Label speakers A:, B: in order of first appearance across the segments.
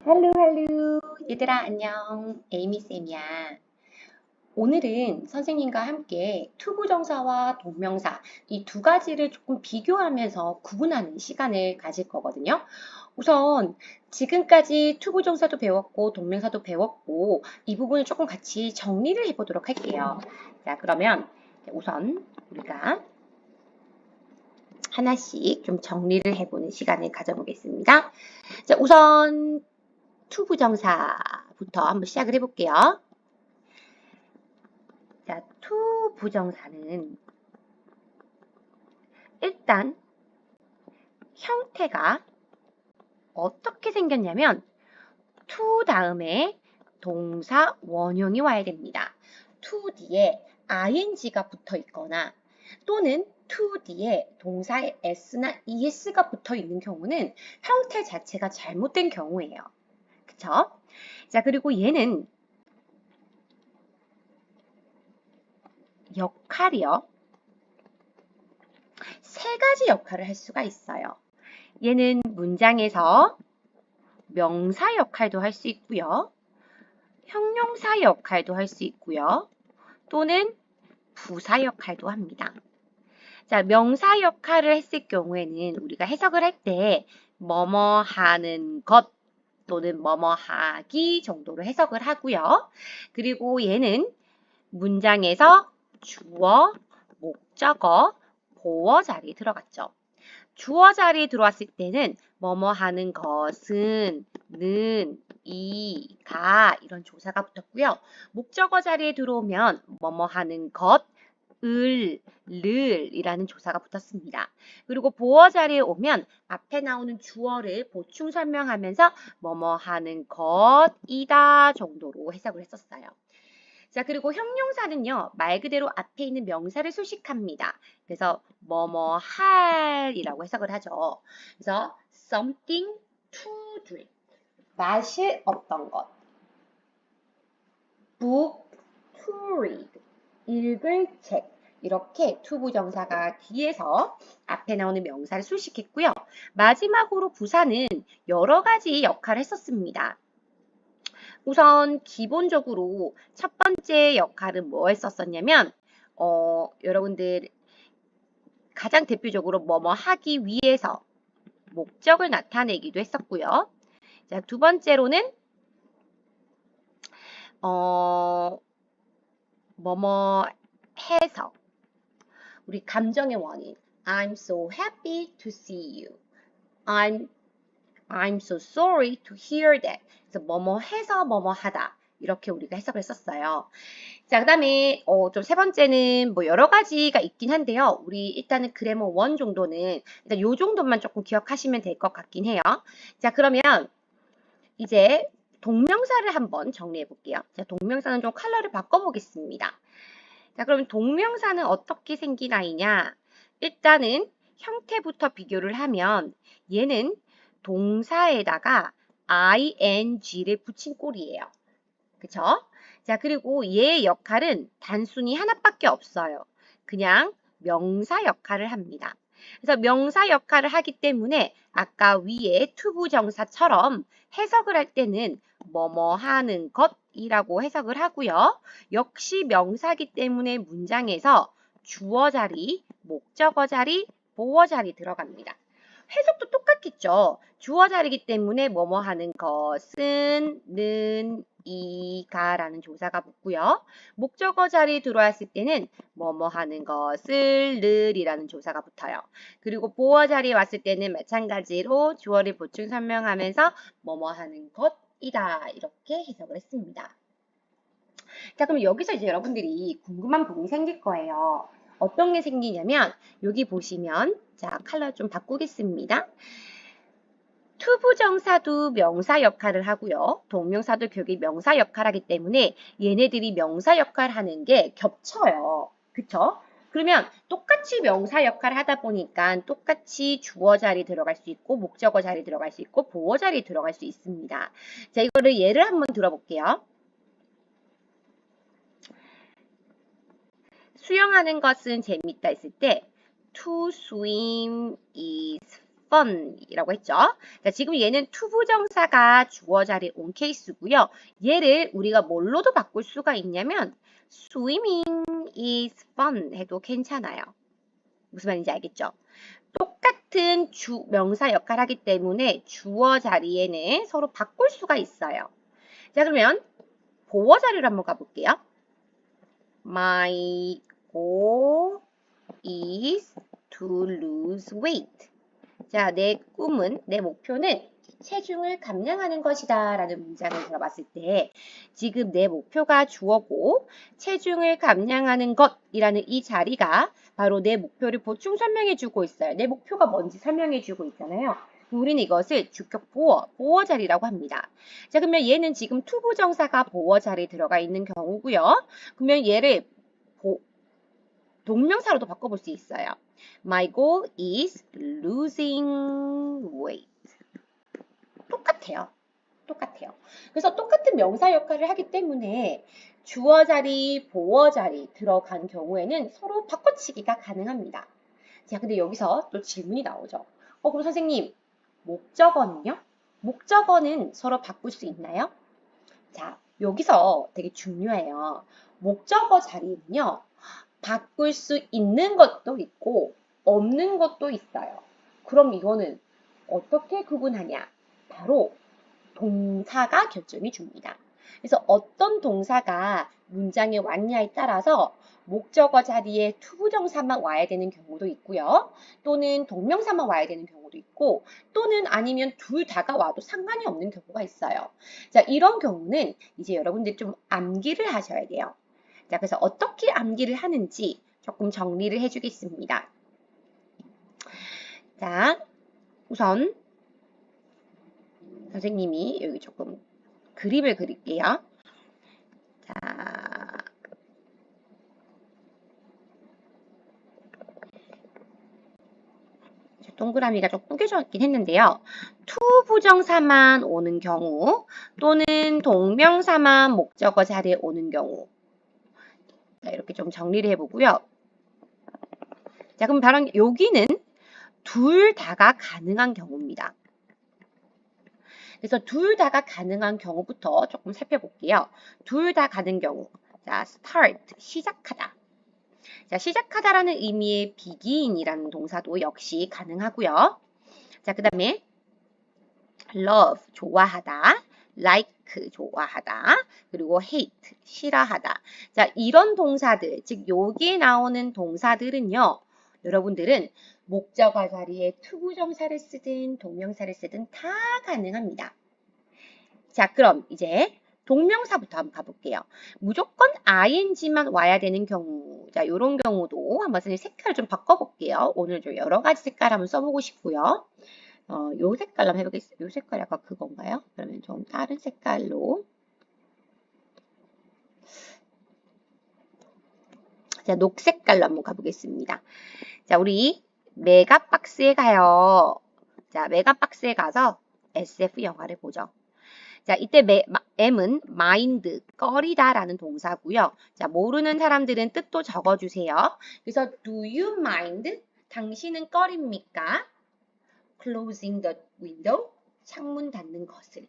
A: 헬로 얘들아 안녕 에이미쌤이야. 오늘은 선생님과 함께 투부정사와 동명사 이 두 가지를 조금 비교하면서 구분하는 시간을 가질 거거든요. 우선 지금까지 투부정사도 배웠고 동명사도 배웠고 이 부분을 조금 같이 정리를 해보도록 할게요. 자 그러면 우선 우리가 하나씩 좀 정리를 해보는 시간을 가져보겠습니다. 자 우선 투부정사부터 한번 시작을 해볼게요. 자, 투부정사는 일단 형태가 어떻게 생겼냐면 to 다음에 동사 원형이 와야 됩니다. to 뒤에 ing가 붙어 있거나 또는 to 뒤에 동사의 s나 es가 붙어 있는 경우는 형태 자체가 잘못된 경우예요. 그쵸? 자, 그리고 얘는 역할이요. 세 가지 역할을 할 수가 있어요. 얘는 문장에서 명사 역할도 할 수 있고요. 형용사 역할도 할 수 있고요. 또는 부사 역할도 합니다. 자, 명사 역할을 했을 경우에는 우리가 해석을 할 때 뭐뭐 하는 것 또는 뭐뭐 하기 정도로 해석을 하고요. 그리고 얘는 문장에서 주어, 목적어, 보어 자리에 들어갔죠. 주어 자리에 들어왔을 때는 뭐뭐 하는 것은, 는, 이, 가 이런 조사가 붙었고요. 목적어 자리에 들어오면 뭐뭐 하는 것, 을, 를 이라는 조사가 붙었습니다. 그리고 보어 자리에 오면 앞에 나오는 주어를 보충 설명하면서 뭐뭐 하는 것이다 정도로 해석을 했었어요. 자, 그리고 형용사는요, 말 그대로 앞에 있는 명사를 수식합니다. 그래서 뭐뭐 할이라고 해석을 하죠. 그래서 something to drink, 마실 어떤 것. book to read, 읽을 책. 이렇게 to 부정사가 뒤에서 앞에 나오는 명사를 수식했고요. 마지막으로 부사는 여러 가지 역할을 했었습니다. 우선 기본적으로 첫 번째 역할은 뭐 했었었냐면 여러분들 가장 대표적으로 뭐뭐 하기 위해서 목적을 나타내기도 했었고요. 자, 두 번째로는 뭐뭐 해서 우리 감정의 원인 I'm so happy to see you. I'm so sorry to hear that. 그래서 뭐뭐 해서 뭐뭐 하다. 이렇게 우리가 해석을 했었어요. 자, 그 다음에 좀 세 번째는 뭐 여러 가지가 있긴 한데요. 우리 일단은 그래머 1 정도는 일단 요 정도만 조금 기억하시면 될 것 같긴 해요. 자, 그러면 이제 동명사를 한번 정리해 볼게요. 자, 동명사는 좀 컬러를 바꿔보겠습니다. 자, 그럼 동명사는 어떻게 생긴 아이냐? 일단은 형태부터 비교를 하면 얘는 동사에다가 ing를 붙인 꼴이에요. 그쵸? 자, 그리고 얘의 역할은 단순히 하나밖에 없어요. 그냥 명사 역할을 합니다. 그래서 명사 역할을 하기 때문에 아까 위에 투부정사처럼 해석을 할 때는 뭐뭐 하는 것이라고 해석을 하고요. 역시 명사기 때문에 문장에서 주어 자리, 목적어 자리, 보어 자리 들어갑니다. 해석도 똑같겠죠. 주어 자리이기 때문에 뭐뭐 하는 것은, 는, 이가라는 조사가 붙고요. 목적어 자리에 들어왔을 때는 뭐뭐 하는 것을 늘이라는 조사가 붙어요. 그리고 보어 자리에 왔을 때는 마찬가지로 주어를 보충 설명하면서 뭐뭐 하는 것이다 이렇게 해석을 했습니다. 자, 그럼 여기서 이제 여러분들이 궁금한 부분이 생길 거예요. 어떤 게 생기냐면 여기 보시면 자 컬러 좀 바꾸겠습니다. 투부정사도 명사 역할을 하고요. 동명사도 결국 명사 역할을 하기 때문에 얘네들이 명사 역할을 하는 게 겹쳐요. 그쵸? 그러면 똑같이 명사 역할을 하다 보니까 똑같이 주어 자리 들어갈 수 있고 목적어 자리 들어갈 수 있고 보어 자리 들어갈 수 있습니다. 자, 이거를 예를 한번 들어볼게요. 수영하는 것은 재밌다 했을 때 to swim is fun이라고 했죠. 자, 지금 얘는 투부정사가 주어 자리에 온 케이스고요. 얘를 우리가 뭘로도 바꿀 수가 있냐면 swimming is fun 해도 괜찮아요. 무슨 말인지 알겠죠? 똑같은 명사 역할을 하기 때문에 주어 자리에는 서로 바꿀 수가 있어요. 자, 그러면 보어 자리로 한번 가볼게요. My goal is to lose weight. 자, 내 꿈은, 내 목표는 체중을 감량하는 것이다 라는 문장을 들어봤을 때 지금 내 목표가 주어고 체중을 감량하는 것이라는 이 자리가 바로 내 목표를 보충 설명해 주고 있어요. 내 목표가 뭔지 설명해 주고 있잖아요. 우리는 이것을 주격 보어 자리라고 합니다. 자, 그러면 얘는 지금 투부정사가 보어 자리에 들어가 있는 경우고요. 그러면 얘를 동명사로도 바꿔볼 수 있어요. My goal is losing weight. 똑같아요. 똑같아요. 그래서 똑같은 명사 역할을 하기 때문에 주어 자리, 보어 자리 들어간 경우에는 서로 바꿔치기가 가능합니다. 자, 근데 여기서 또 질문이 나오죠. 그럼 선생님, 목적어는요? 목적어는 서로 바꿀 수 있나요? 자, 여기서 되게 중요해요. 목적어 자리는요, 바꿀 수 있는 것도 있고 없는 것도 있어요. 그럼 이거는 어떻게 구분하냐? 바로 동사가 결정해 줍니다. 그래서 어떤 동사가 문장에 왔냐에 따라서 목적어 자리에 투부정사만 와야 되는 경우도 있고요. 또는 동명사만 와야 되는 경우도 있고 또는 아니면 둘 다가 와도 상관이 없는 경우가 있어요. 자, 이런 경우는 이제 여러분들이 좀 암기를 하셔야 돼요. 자, 그래서 어떻게 암기를 하는지 조금 정리를 해주겠습니다. 자, 우선 선생님이 여기 조금 그림을 그릴게요. 자, 동그라미가 좀 꾸겨져 있긴 했는데요. 투부정사만 오는 경우 또는 동명사만 목적어 자리에 오는 경우 자, 이렇게 좀 정리를 해보고요. 자, 그럼 바로 여기는 둘 다가 가능한 경우입니다. 그래서 둘 다가 가능한 경우부터 조금 살펴볼게요. 둘 다 가는 경우. 자, start, 시작하다. 자, 시작하다라는 의미의 begin이라는 동사도 역시 가능하고요. 자, 그 다음에 love, 좋아하다. like, 좋아하다. 그리고 hate, 싫어하다. 자, 이런 동사들, 즉 여기에 나오는 동사들은요. 여러분들은 목적어 자리에 투부정사를 쓰든 동명사를 쓰든 다 가능합니다. 자, 그럼 이제 동명사부터 한번 가볼게요. 무조건 ing만 와야 되는 경우, 자, 이런 경우도 한번 색깔을 좀 바꿔볼게요. 오늘 좀 여러 가지 색깔 한번 써보고 싶고요. 요 색깔로 한번 해보겠습니다. 요 색깔이 아까 그건가요? 그러면 좀 다른 색깔로. 자, 녹색깔로 한번 가보겠습니다. 자, 우리 메가박스에 가요. 자, 메가박스에 가서 SF 영화를 보죠. 자, 이때 M은 mind, 꺼리다라는 동사고요. 자, 모르는 사람들은 뜻도 적어주세요. 그래서 do you mind? 당신은 꺼립니까? closing the window, 창문 닫는 것을.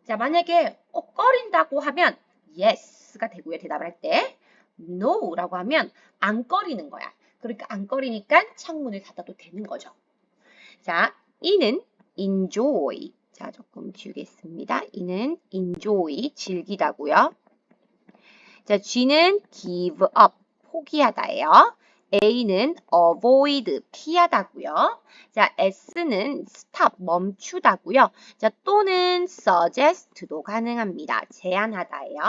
A: 자, 만약에 꺼린다고 하면 yes가 되고요. 대답을 할 때 no라고 하면 안 꺼리는 거야. 그러니까 안 꺼리니까 창문을 닫아도 되는 거죠. 자, E는 enjoy. 자, 조금 지우겠습니다. E는 enjoy, 즐기다고요. 자, G는 give up, 포기하다예요. A는 avoid, 피하다고요. 자, S는 stop, 멈추다고요. 자, 또는 suggest도 가능합니다. 제안하다예요.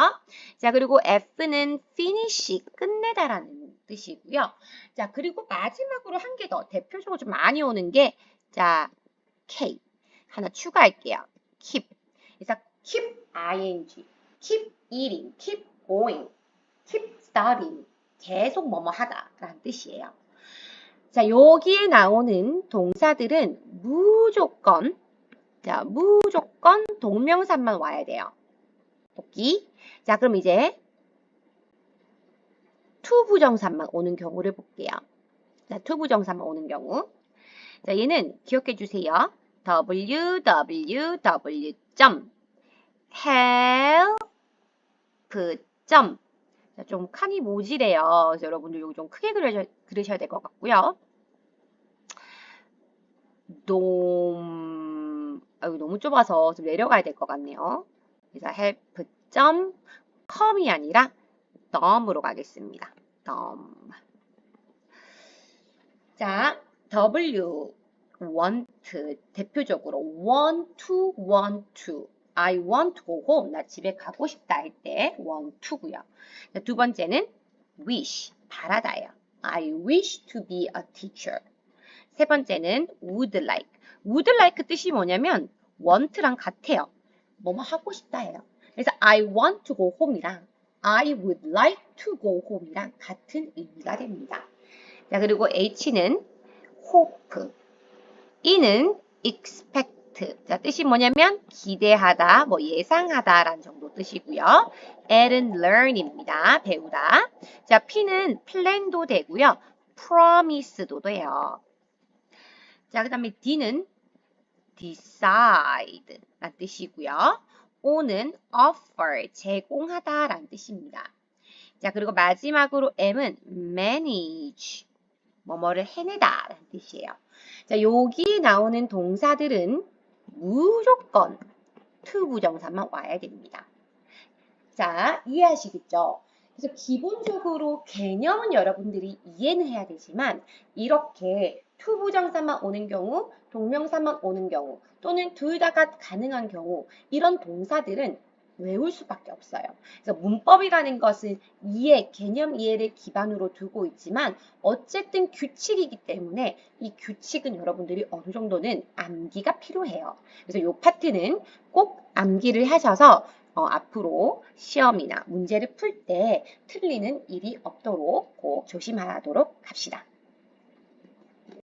A: 자, 그리고 F는 finish, 끝내다라는 뜻이고요. 자, 그리고 마지막으로 한 개 더 대표적으로 좀 많이 오는 게 자, K. 하나 추가할게요. keep. 그래서 keep ing, keep eating, keep going, keep studying. 계속 뭐뭐 하다 라는 뜻이에요. 자, 여기에 나오는 동사들은 무조건 동명사만 와야 돼요. 복귀. 자, 그럼 이제 투부정사만 오는 경우를 볼게요. 자, 투부정사만 오는 경우. 자, 얘는 기억해 주세요. www. help. 자, 좀 칸이 모지래요. 그래서 여러분들 여기 좀 크게 그리셔야 될 것 같고요. 여기 너무 좁아서 좀 내려가야 될 것 같네요. 그래서 help.com이 아니라 dom으로 가겠습니다. dom. 자, want 대표적으로 want to. I want to go home. 나 집에 가고 싶다 할 때 want to고요. 자, 두 번째는 wish 바라다예요. I wish to be a teacher. 세 번째는 would like. would like 뜻이 뭐냐면 want랑 같아요. 뭐뭐 하고 싶다예요. 그래서 I want to go home이랑 I would like to go home이랑 같은 의미가 됩니다. 자, 그리고 H는 hope, E는 expect. 자, 뜻이 뭐냐면 기대하다, 뭐 예상하다라는 정도 뜻이고요. L은 learn입니다. 배우다. 자, P는 plan도 되고요. promise도 돼요. 자, 그 다음에 D는 decide 라는 뜻이고요. O는 offer, 제공하다 라는 뜻입니다. 자, 그리고 마지막으로 M은 manage, 뭐뭐를 해내다 라는 뜻이에요. 자, 여기 나오는 동사들은 무조건 to 부정사만 와야 됩니다. 자, 이해하시겠죠? 그래서 기본적으로 개념은 여러분들이 이해는 해야 되지만 이렇게 to 부정사만 오는 경우, 동명사만 오는 경우 또는 둘 다가 가능한 경우 이런 동사들은 외울 수밖에 없어요. 그래서 문법이라는 것은 이해, 개념 이해를 기반으로 두고 있지만 어쨌든 규칙이기 때문에 이 규칙은 여러분들이 어느 정도는 암기가 필요해요. 그래서 이 파트는 꼭 암기를 하셔서 앞으로 시험이나 문제를 풀 때 틀리는 일이 없도록 꼭 조심하도록 합시다.